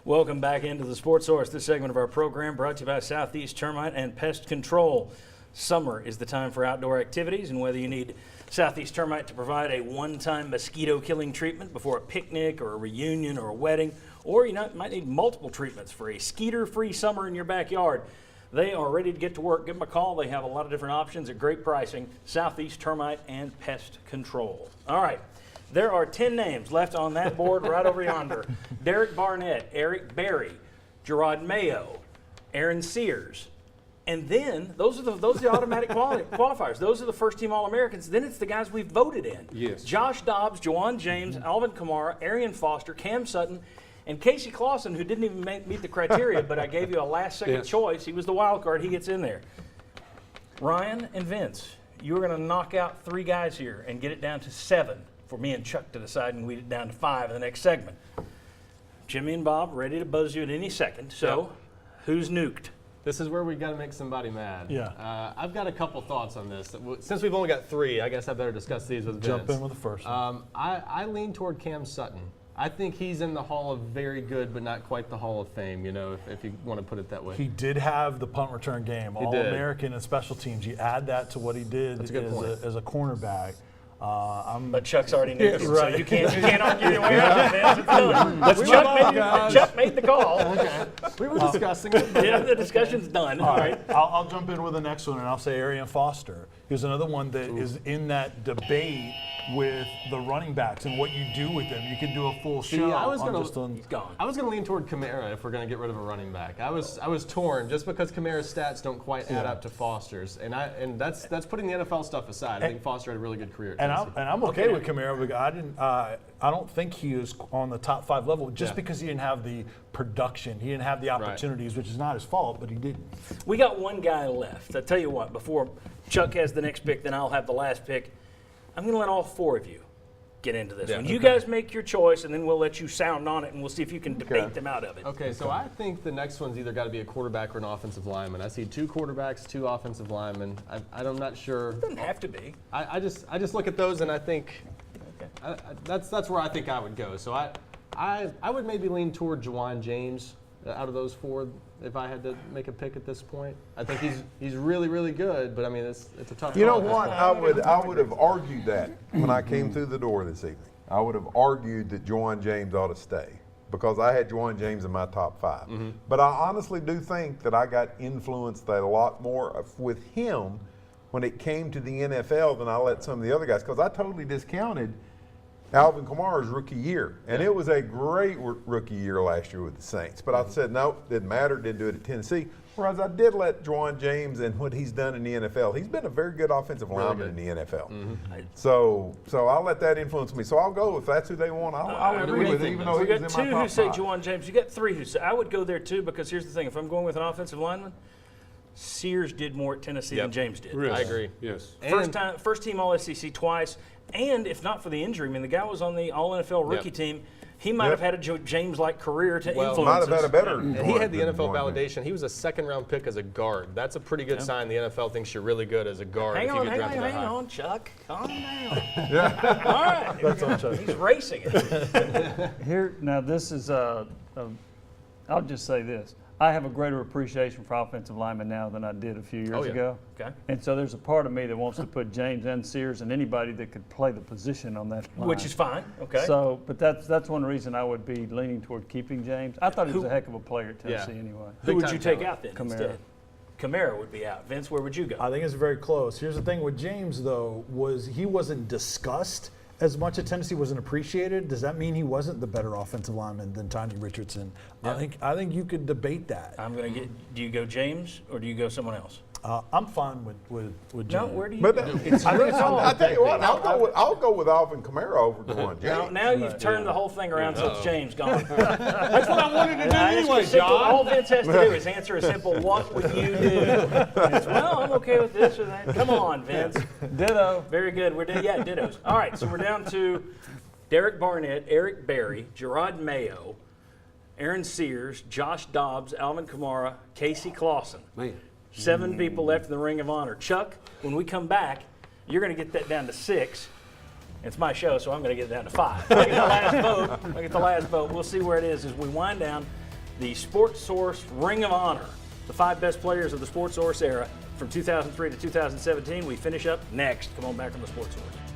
Welcome back into the Sports Source. This segment of our program brought to you by Southeast Termite and Pest Control. Summer is the time for outdoor activities, and whether you need Southeast Termite to provide a one-time mosquito killing treatment before a picnic or a reunion or a wedding, or you might need multiple treatments for a skeeter-free summer in your backyard, they are ready to get to work. Give them a call. They have a lot of different options at great pricing. Southeast Termite and Pest Control. All right. There are 10 names left on that board right over yonder. Derek Barnett, Eric Berry, Gerard Mayo, Aaron Sears. And then those are the automatic qualifiers. Those are the first-team All-Americans. Then it's the guys we've voted in. Yes. Josh Dobbs, Juwan James, Alvin Kamara, Arian Foster, Cam Sutton, and Casey Clausen, who didn't even meet the criteria, but I gave you a last-second choice. He was the wild card. He gets in there. Ryan and Vince, you're going to knock out 3 guys here and get it down to 7 for me and Chuck to decide and weed it down to 5 in the next segment. Jimmy and Bob ready to buzz you at any second. So, who's nuked? This is where we got to make somebody mad. Yeah. I've got a couple thoughts on this. Since we've only got 3, I guess I better discuss these with Vince. Jump in with the first one. I lean toward Cam Sutton. I think he's in the Hall of Very Good, but not quite the Hall of Fame, if you want to put it that way. He did have the punt return game, All-American and special teams. You add that to what he did as a cornerback. But Chuck's already nuked him, so you can't argue your way out of it. It's done. Chuck made the call. Okay. We were discussing it. Yeah, the discussion's done. All right. I'll jump in with the next one, and I'll say Arian Foster. He's another one that is in that debate with the running backs and what you do with them. You can do a full show. He's gone. I was going to lean toward Kamara if we're going to get rid of a running back. I was torn just because Kamara's stats don't quite add up to Foster's, and that's putting the NFL stuff aside. I think Foster had a really good career. And I'm okay with Kamara because I don't think he is on the top 5 level just because he didn't have the production. He didn't have the opportunities, which is not his fault, but he didn't. We got one guy left. I'll tell you what, before Chuck has the next pick, then I'll have the last pick. I'm going to let all 4 of you get into this one. You guys make your choice, and then we'll let you sound on it, and we'll see if you can debate them out of it. Okay, so I think the next one's either got to be a quarterback or an offensive lineman. I see 2 quarterbacks, 2 offensive linemen. I'm not sure. It doesn't have to be. I just look at those, and I think that's where I think I would go. So I would maybe lean toward Juwan James out of those 4 if I had to make a pick at this point. I think he's really, really good, but I mean it's a tough. You know what? I would have argued that when I came through the door this evening. I would have argued that Juwan James ought to stay because I had Juwan James in my top 5. But I honestly do think that I got influenced a lot more with him when it came to the NFL than I let some of the other guys, because I totally discounted Alvin Kamara's rookie year. And it was a great rookie year last year with the Saints. But I said, no, didn't matter, didn't do it at Tennessee. Whereas I did let Juwan James and what he's done in the NFL. He's been a very good offensive lineman in the NFL. So I'll let that influence me. So I'll go, if that's who they want, I'll agree with it, even though we he was got in my 2 top who say 5. Juwan James. You got 3 who say. I would go there too, because here's the thing. If I'm going with an offensive lineman, Sears did more at Tennessee than James did. Really? I agree. Yes. First team All-SEC twice, and if not for the injury, I mean, the guy was on the All-NFL rookie team. He might have had a James-like career to influence might have had a better. And he had the NFL validation. He was a second-round pick as a guard. That's a pretty good sign. The NFL thinks you're really good as a guard. Hang on, Chuck. Calm down. All right. That's on Chuck. He's racing it. Here, now this is, I'll just say this. I have a greater appreciation for offensive linemen now than I did a few years ago. Okay. And so there's a part of me that wants to put James and Sears and anybody that could play the position on that line. Which is fine. Okay. So, but that's one reason I would be leaning toward keeping James. I thought he was a heck of a player at Tennessee anyway. Who would you take out then Kamara. instead? Kamara would be out. Vince, where would you go? I think it's very close. Here's the thing with James, though, was he wasn't discussed as much at Tennessee, wasn't appreciated. Does that mean he wasn't the better offensive lineman than Tiny Richardson? Yeah. I think you could debate that. I'm going to get. Do you go James or do you go someone else? I'm fine with James. No, where do you But go? I tell you what, I'll go with Alvin Kamara over Juwan James. Now you've turned the whole thing around so it's James gone. That's what I wanted to do anyway, Simple. John. All Vince has to do is answer a simple, what would you do? It's, well, I'm okay with this or that. Come on, Vince. Ditto. Very good. Dittos. All right, so we're down to Derek Barnett, Eric Berry, Gerard Mayo, Aaron Sears, Josh Dobbs, Alvin Kamara, Casey Clausen. Man. 7 people left in the Ring of Honor. Chuck, when we come back, you're going to get that down to 6. It's my show, so I'm going to get it down to 5. I get the last vote. We'll see where it is as we wind down the Sports Source Ring of Honor, the 5 best players of the Sports Source era from 2003 to 2017. We finish up next. Come on back on the Sports Source.